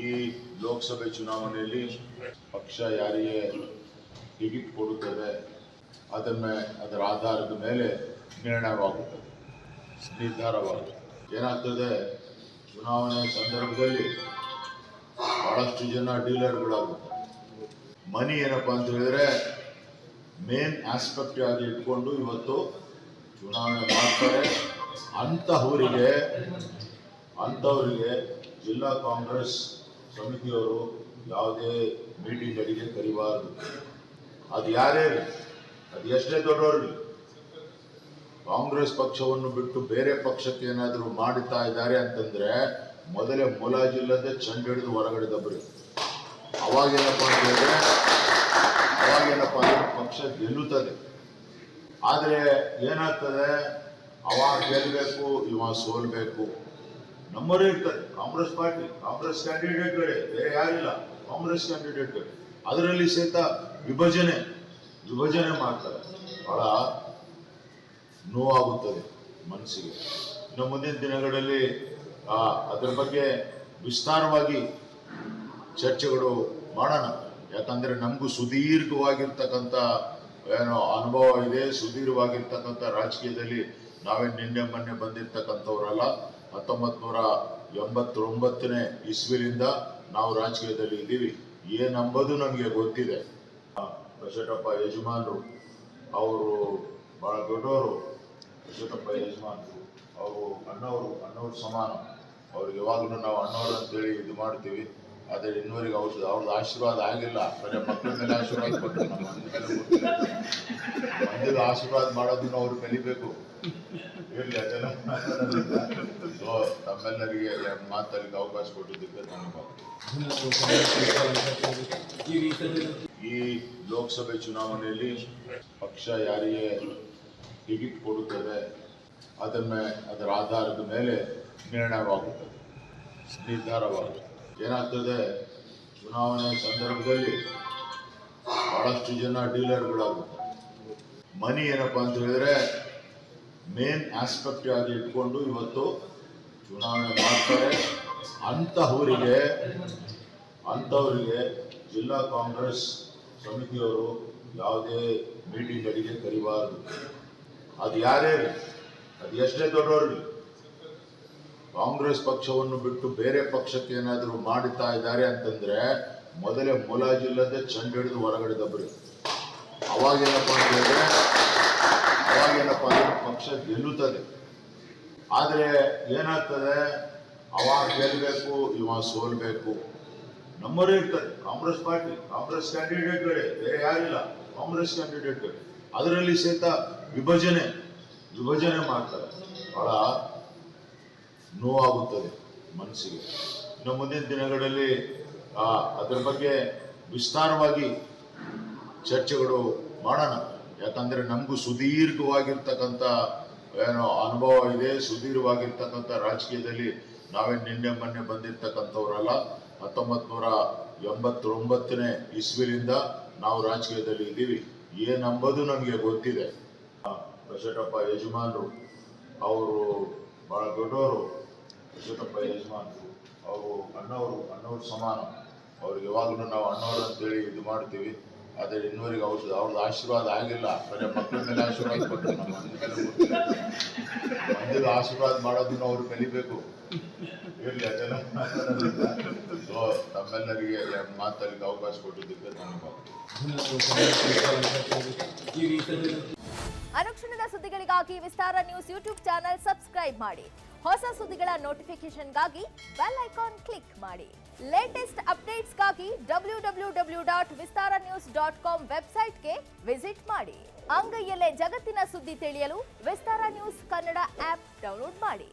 ಈ ಲೋಕಸಭೆ ಚುನಾವಣೆಯಲ್ಲಿ ಪಕ್ಷ ಯಾರಿಗೆ ಟಿಕೆಟ್ ಕೊಡುತ್ತದೆ ಅದರ ಆಧಾರದ ಮೇಲೆ ನಿರ್ಧಾರವಾಗುತ್ತದೆ. ಏನಾಗ್ತದೆ, ಚುನಾವಣೆ ಸಂದರ್ಭದಲ್ಲಿ ಬಹಳಷ್ಟು ಜನ ಡೀಲರ್ಗಳಾಗುತ್ತಾರೆ. ಮನಿ ಏನಪ್ಪಾ ಅಂತ ಹೇಳಿದ್ರೆ ಮೇನ್ ಆಸ್ಪೆಕ್ಟ್ ಆಗಿ ಇಟ್ಕೊಂಡು ಇವತ್ತು ಚುನಾವಣೆ ಮಾಡ್ತಾರೆ. ಅಂಥವರಿಗೆ ಜಿಲ್ಲಾ ಕಾಂಗ್ರೆಸ್ ಸಮಿತಿಯವರು ಯಾವುದೇ ಮೀಟಿಂಗ್ಗಳಿಗೆ ಕರಿಬಾರದು. ಅದು ಯಾರೇ ಅದು ಎಷ್ಟೇ ದೊಡ್ಡವರಿಗೆ, ಕಾಂಗ್ರೆಸ್ ಪಕ್ಷವನ್ನು ಬಿಟ್ಟು ಬೇರೆ ಪಕ್ಷಕ್ಕೆ ಏನಾದರೂ ಮಾಡುತ್ತಾ ಇದ್ದಾರೆ ಅಂತಂದ್ರೆ ಮೊದಲೇ ಮುಲಾಜಿಲ್ಲದೆ ಚಂಡ ಹಿಡಿದು ಹೊರಗಡೆ ದಬ್ಬರಿ. ಅವಾಗೇನಪ್ಪ ಅಂತ ಹೇಳಿದ್ರೆ ಪಕ್ಷ ಗೆಲ್ಲುತ್ತದೆ. ಆದರೆ ಏನಾಗ್ತದೆ, ಅವಾಗ ಗೆಲ್ಲಬೇಕು, ಇವ ಸೋಲ್ಬೇಕು. ನಮ್ಮವರೇ ಇರ್ತಾರೆ ಕಾಂಗ್ರೆಸ್ ಪಾರ್ಟಿ, ಕಾಂಗ್ರೆಸ್ ಕ್ಯಾಂಡಿಡೇಟ್ಗಳೇ, ಬೇರೆ ಯಾರಿಲ್ಲ, ಕಾಂಗ್ರೆಸ್ ಕ್ಯಾಂಡಿಡೇಟ್ಗಳೇ. ಅದರಲ್ಲಿ ಸಹಿತ ವಿಭಜನೆ ಮಾಡ್ತಾರೆ. ಬಹಳ ನೋವಾಗುತ್ತದೆ ಮನಸ್ಸಿಗೆ. ಇನ್ನು ಮುಂದಿನ ದಿನಗಳಲ್ಲಿ ಅದರ ಬಗ್ಗೆ ವಿಸ್ತಾರವಾಗಿ ಚರ್ಚೆಗಳು ಮಾಡೋಣ. ಯಾಕಂದ್ರೆ ನಮಗೂ ಸುದೀರ್ಘವಾಗಿರ್ತಕ್ಕಂಥ ಅನುಭವ ಇದೆ. ಸುದೀರ್ಘವಾಗಿರ್ತಕ್ಕಂಥ ರಾಜಕೀಯದಲ್ಲಿ ನಾವೇನು ನಿನ್ನೆ ಮೊನ್ನೆ ಬಂದಿರ್ತಕ್ಕಂಥವ್ರಲ್ಲ. 1989ನೇ ಇಸ್ವಿಲಿಂದ ನಾವು ರಾಜಕೀಯದಲ್ಲಿ ಇದ್ದೀವಿ. ಏನಂಬುದು ನಮಗೆ ಗೊತ್ತಿದೆ. ಬಸವಟಪ್ಪ ಯಜಮಾನರು ಅವರು ಬಹಳ ದೊಡ್ಡವರು. ಬಸವಟಪ್ಪ ಯಜಮಾನರು ಅವರು ಅಣ್ಣವ್ರ ಸಮಾನ. ಅವ್ರಿಗೆ ಯಾವಾಗಲೂ ನಾವು ಅಣ್ಣವ್ರು ಅಂತೇಳಿ ಇದು ಮಾಡ್ತೀವಿ. ಆದರೆ ಇನ್ನೂವರೆಗೆ ಅವ್ರದ್ದು ಆಶೀರ್ವಾದ ಆಗಿಲ್ಲ. ಬರೀ ಮಕ್ಕಳ ಮೇಲೆ ಆಶೀರ್ವಾದ ಕೊಟ್ಟರು. ನಮ್ಮ ಮಂದಿಗೆ ಆಶೀರ್ವಾದ ಮಾಡೋದನ್ನು ಅವ್ರು ಕಲಿಬೇಕು. ಇರಲಿ, ಅದೆಲ್ಲ ತಮ್ಮೆಲ್ಲರಿಗೆ ಮಾತಾಡಲಿಕ್ಕೆ ಅವಕಾಶ ಕೊಟ್ಟಿದ್ದಕ್ಕೆ ಧನ್ಯವಾದ. ಈ ಲೋಕಸಭೆ ಚುನಾವಣೆಯಲ್ಲಿ ಪಕ್ಷ ಯಾರಿಗೆ ಟಿಕೆಟ್ ಕೊಡುತ್ತದೆ ಅದರ ಆಧಾರದ ಮೇಲೆ ನಿರ್ಧಾರವಾಗುತ್ತದೆ. ಏನಾಗ್ತದೆ, ಚುನಾವಣೆ ಸಂದರ್ಭದಲ್ಲಿ ಬಹಳಷ್ಟು ಜನ ಡೀಲರ್ಗಳಾಗುತ್ತಾರೆ. ಮನಿ ಏನಪ್ಪಾ ಅಂತ ಹೇಳಿದ್ರೆ ಮೇನ್ ಆಸ್ಪೆಕ್ಟ್ ಆಗಿ ಇಟ್ಕೊಂಡು ಇವತ್ತು ಚುನಾವಣೆ ಮಾಡ್ತಾರೆ. ಅಂಥವರಿಗೆ ಜಿಲ್ಲಾ ಕಾಂಗ್ರೆಸ್ ಸಮಿತಿಯವರು ಯಾವುದೇ ಮೀಟಿಂಗ್ಗಳಿಗೆ ಕರಿಬಾರದು. ಅದು ಯಾರೇ ಅದು ಎಷ್ಟೇ ದೊಡ್ಡವರಿಗೆ, ಕಾಂಗ್ರೆಸ್ ಪಕ್ಷವನ್ನು ಬಿಟ್ಟು ಬೇರೆ ಪಕ್ಷಕ್ಕೆ ಏನಾದರೂ ಮಾಡುತ್ತಾ ಇದ್ದಾರೆ ಅಂತಂದ್ರೆ ಮೊದಲೇ ಮುಲಾಜಿಲ್ಲದೆ ಚಂಡ ಹಿಡಿದು ಹೊರಗಡೆ ದಬ್ಬರಿ. ಅವಾಗೇನಪ್ಪ ಅಂತ ಹೇಳಿದ್ರೆ ಪಕ್ಷ ಗೆಲ್ಲುತ್ತದೆ. ಆದರೆ ಏನಾಗ್ತದೆ, ಅವಾಗ ಗೆಲ್ಲಬೇಕು, ಇವ ಸೋಲ್ಬೇಕು. ನಮ್ಮವರೇ ಇರ್ತಾರೆ ಕಾಂಗ್ರೆಸ್ ಪಾರ್ಟಿ, ಕಾಂಗ್ರೆಸ್ ಕ್ಯಾಂಡಿಡೇಟ್ಗಳೇ, ಬೇರೆ ಯಾರಿಲ್ಲ, ಕಾಂಗ್ರೆಸ್ ಕ್ಯಾಂಡಿಡೇಟ್ಗಳೇ. ಅದರಲ್ಲಿ ಸಹಿತ ವಿಭಜನೆ ಮಾಡ್ತಾರೆ. ಬಹಳ ನೋವಾಗುತ್ತದೆ ಮನಸ್ಸಿಗೆ. ಇನ್ನು ಮುಂದಿನ ದಿನಗಳಲ್ಲಿ ಅದರ ಬಗ್ಗೆ ವಿಸ್ತಾರವಾಗಿ ಚರ್ಚೆಗಳು ಮಾಡೋಣ. ಯಾಕಂದ್ರೆ ನಮಗೂ ಸುದೀರ್ಘವಾಗಿರ್ತಕ್ಕಂಥ ಅನುಭವ ಇದೆ. ಸುದೀರ್ಘವಾಗಿರ್ತಕ್ಕಂಥ ರಾಜಕೀಯದಲ್ಲಿ ನಾವೇನು ನಿನ್ನೆ ಮೊನ್ನೆ ಬಂದಿರ್ತಕ್ಕಂಥವ್ರಲ್ಲ. 1989ನೇ ಇಸ್ವಿಲಿಂದ ನಾವು ರಾಜಕೀಯದಲ್ಲಿ ಇದ್ದೀವಿ. ಏನಂಬುದು ನಮಗೆ ಗೊತ್ತಿದೆ. ಬಸವಟಪ್ಪ ಯಜಮಾನರು ಅವರು ಬಹಳ ದೊಡ್ಡವರು. ಬಸವಟಪ್ಪ ಯಜಮಾನರು ಅವರು ಅಣ್ಣವ್ರ ಸಮಾನ. ಅವ್ರಿಗೆ ಯಾವಾಗಲೂ ನಾವು ಅಣ್ಣವ್ರು ಅಂತೇಳಿ ಇದು ಮಾಡ್ತೀವಿ. ಆದರೆ ಇನ್ನೂವರೆಗೆ ಅವ್ರದ್ದು ಆಶೀರ್ವಾದ ಆಗಿಲ್ಲ. ಬರೀ ಮಕ್ಕಳ ಮೇಲೆ ಆಶೀರ್ವಾದ ಕೊಟ್ಟರು. ನಮ್ಮ ಮಂದಿಗೆ ಆಶೀರ್ವಾದ ಮಾಡೋದನ್ನು ಅವರು ಕಲಿಬೇಕು. ಇರಲಿ, ಅದೆಲ್ಲ ತಮ್ಮೆಲ್ಲರಿಗೆ ಮಾತಾಡಲಿಕ್ಕೆ ಅವಕಾಶ ಕೊಟ್ಟಿದ್ದಕ್ಕೆ ಧನ್ಯವಾದ. ಅನುಕ್ಷಣದ ಸುದ್ದಿಗಳಿಗಾಗಿ ವಿಸ್ತಾರ ನ್ಯೂಸ್ ಯೂಟ್ಯೂಬ್ ಚಾನೆಲ್ ಸಬ್ಸ್ಕ್ರೈಬ್ ಮಾಡಿ. ಹೊಸ ಸುದ್ದಿಗಳ ನೋಟಿಫಿಕೇಶನ್ಗಾಗಿ ಬೆಲ್ ಐಕಾನ್ ಕ್ಲಿಕ್ ಮಾಡಿ. ಲೇಟೆಸ್ಟ್ ಅಪ್ಡೇಟ್ಸ್ಗಾಗಿ www.vistaranews.com ವೆಬ್ಸೈಟ್ಗೆ ವಿಸಿಟ್ ಮಾಡಿ. ಅಂಗೈಯಲ್ಲೇ ಜಗತ್ತಿನ ಸುದ್ದಿ ತಿಳಿಯಲು ವಿಸ್ತಾರ ನ್ಯೂಸ್ ಕನ್ನಡ ಆಪ್ ಡೌನ್ಲೋಡ್ ಮಾಡಿ.